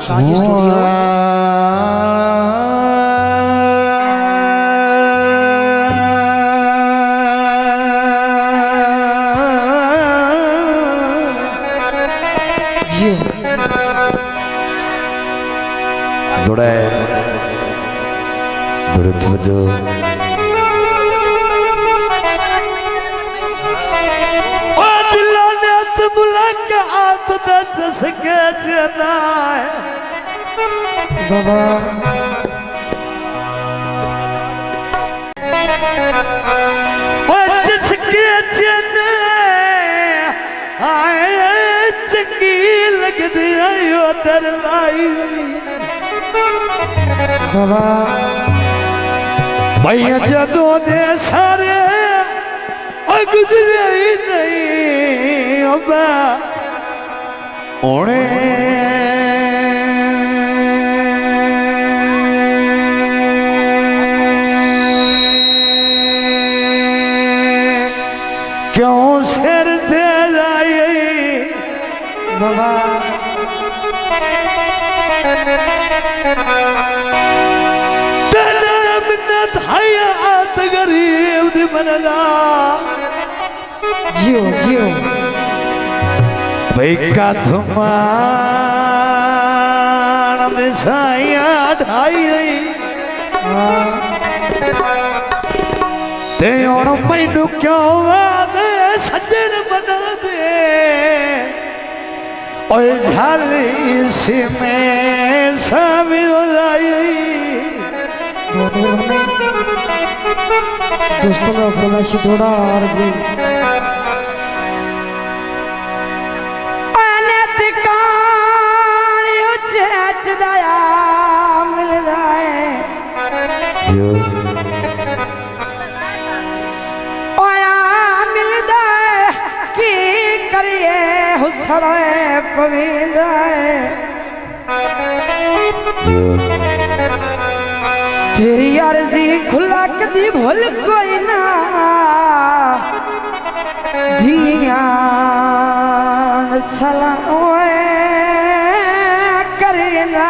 साजी स्टूडियो दौड़े जो मुलाकात सके चनाए बाबा जिसके चने आए चंगी लगदी आयो दर लाई बाबा भैया जदों दे सारे गुजरे ही नहीं अब उन्हें क्यों सिर दे जाए बाबा मिन्नत हयात गरीब दी मनला जियो जियो भाई का धुमान दिसाया ढाई ते और मैनू क्यों आदे सज्जन बना दे ओए झाली सी में सामी हो जाई दोस्तों का फरमाइशी थोड़ा और भी पवींदा तेरी अर्जी खुला कदी भूल कोई ना दिनिया सलाम करेंदा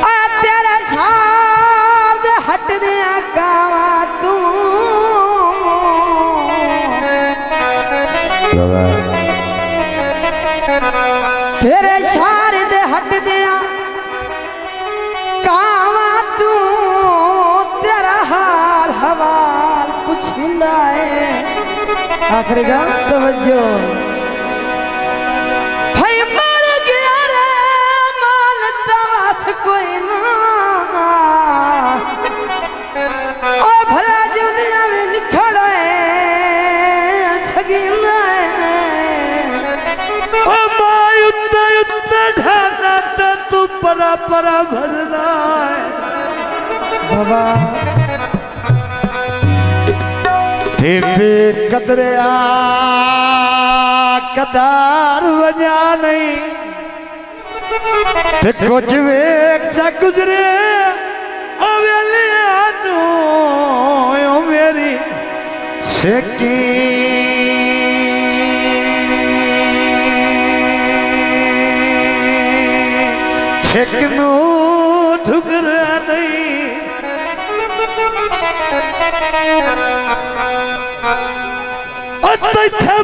आ तेरा साथ हट दिया कावा तू तेरे शारद हट दिया कावा तू तेरा हाल हवाल पुछिंदा है आखिरी गा तवज्जो भाई मर गया रे मानता वास कोई ना ओ भला दुनिया में निखड़ा है सगीना तू परा परा भरना है बाबा देवे कदरिया कदार वजा नहीं ते कुछ वेख चा गुजरे अवेलिया नू ओ मेरी सेकी ठेकनू ठुकरा नहीं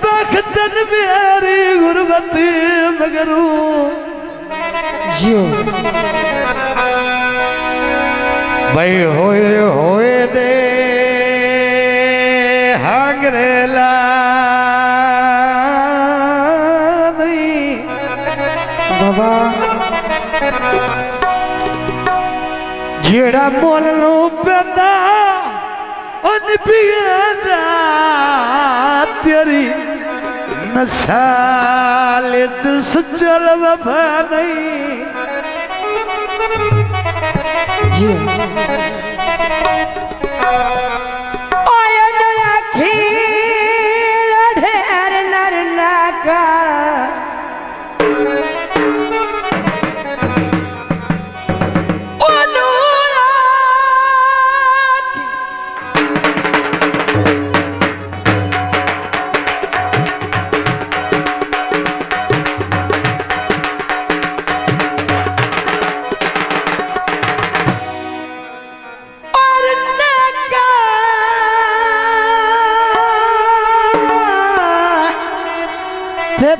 बखतन प्यारी गुरबत मगरू जियो भाई होए दे हांगरेला नहीं बाबा जेड़ा मोल नो पैदा उन पियादा तेरी नसाल सुचल वफा नहीं जियो ओए नया खीर ढेर नर नाका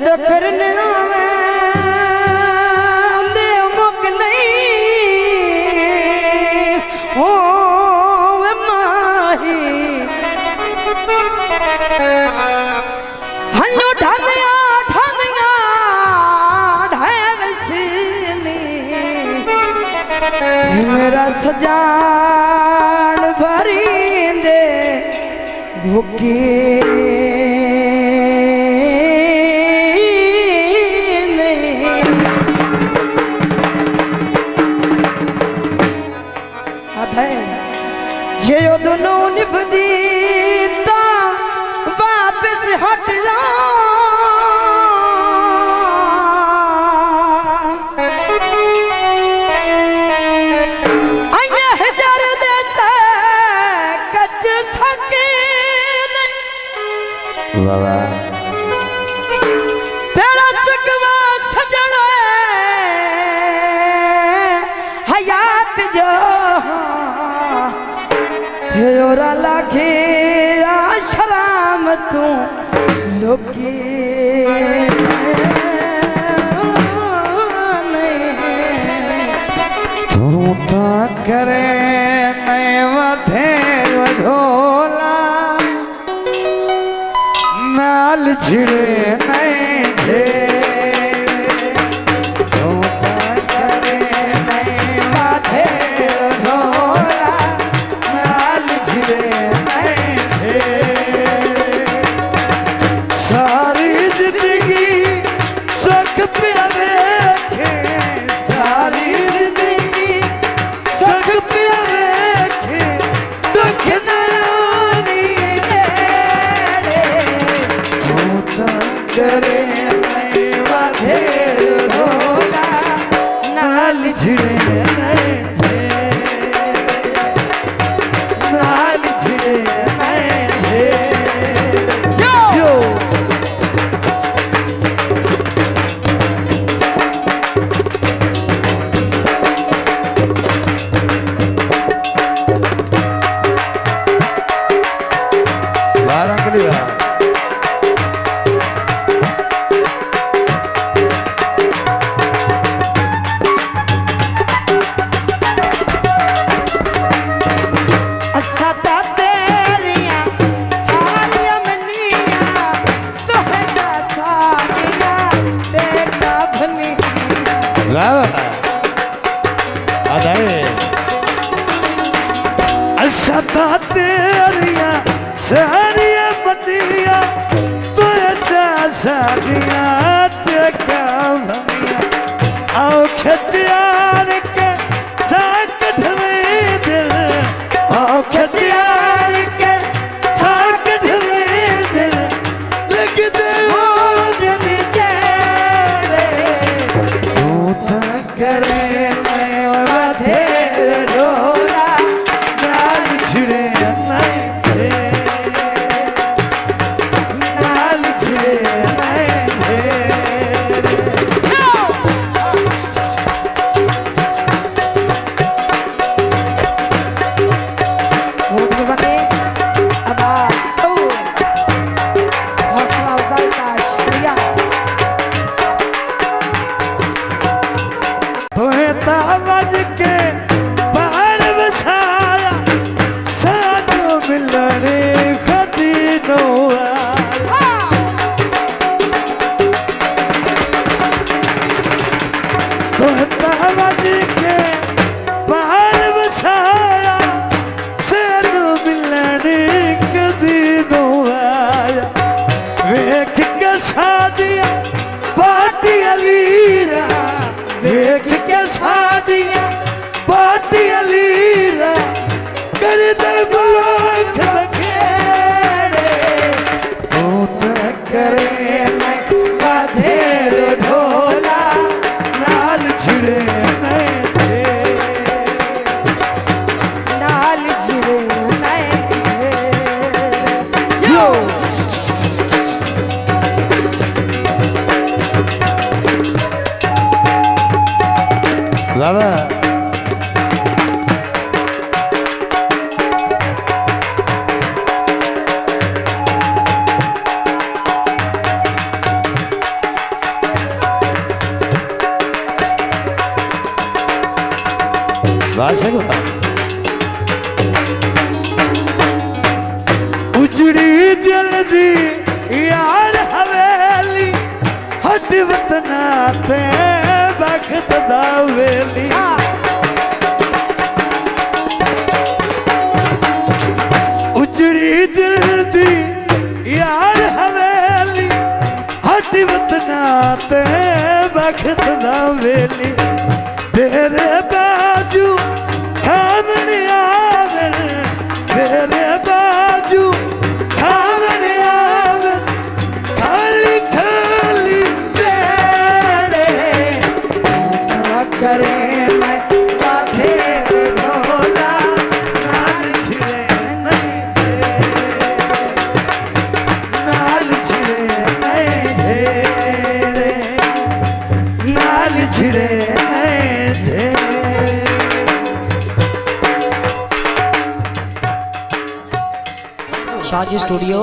जद करने दे मुक नहीं हो माही हन्नो ठानिया ठानिया ढावसनी मेरा सजान भरी दे भूखी जो दोनों निभदी ता वापस हट जा हजार देसा कच सके बाबा तेरा सकवा सजन हयात जो तेरा लागे आश्राम तू लोके तू तो करे नहीं वधे ढोला नाल झिड़े नहीं झेले तू तो करे नहीं वधे ढोला नाल झिड़े नहीं झेले सारी जिंदगी सुख पिया देखे सारी जिंदगी सुख पिया देखे दुख नयानी तेरे तू तो करे नहीं वाधे ढोला नाल झिड़े नहीं झेले नाल झिड़े नहीं झेले जो बारह के लिए सता तेरिया सारिया मनिया तोहरा सारिया बेटा भनी अदाए सदा तेरिया सारिया मनिया तो अच्छा सादिया ते काम भनिया आओ खतियार के साकट में दिल आओ खतियार के साकट में दिल लग दे हो दिन चेहरे तू तो करे मैं वाधे ढोला नाल छिड़े नहीं झेले नाल छिड़े नहीं झेले बहुत बने अब सो हौसला अफजाई का शुक्रिया तोहे तावज के बाहर बसाया सानू मिलने कदी नो तोहे तावज के बाहर बसाया सानू मिलने कदी नो आया वेख के सादिया पाटी अलीरा वेख के सादिया पाटी अलीरा कर दे बुलाख बखेड़े तू तो करे नहीं वाधे ढोला नाल छिड़े नहीं झेले नाल झिरे नहीं जो बाबा वाह से वाह। उजड़ी दिल दी यार हवेली हट वतना ते बखत दा वेली उजड़ी दिल दी यार हवेली हट वतना ते बखत दा वेली तेरे बाजू खामन आवन तेरे बाजू खामन आवन खाली खाली बेड़े ना करे मैं माथे ढोला नाल छिड़े नहीं जे नाल छिड़े नहीं झेड़े नाल छिड़े शाहजी स्टूडियो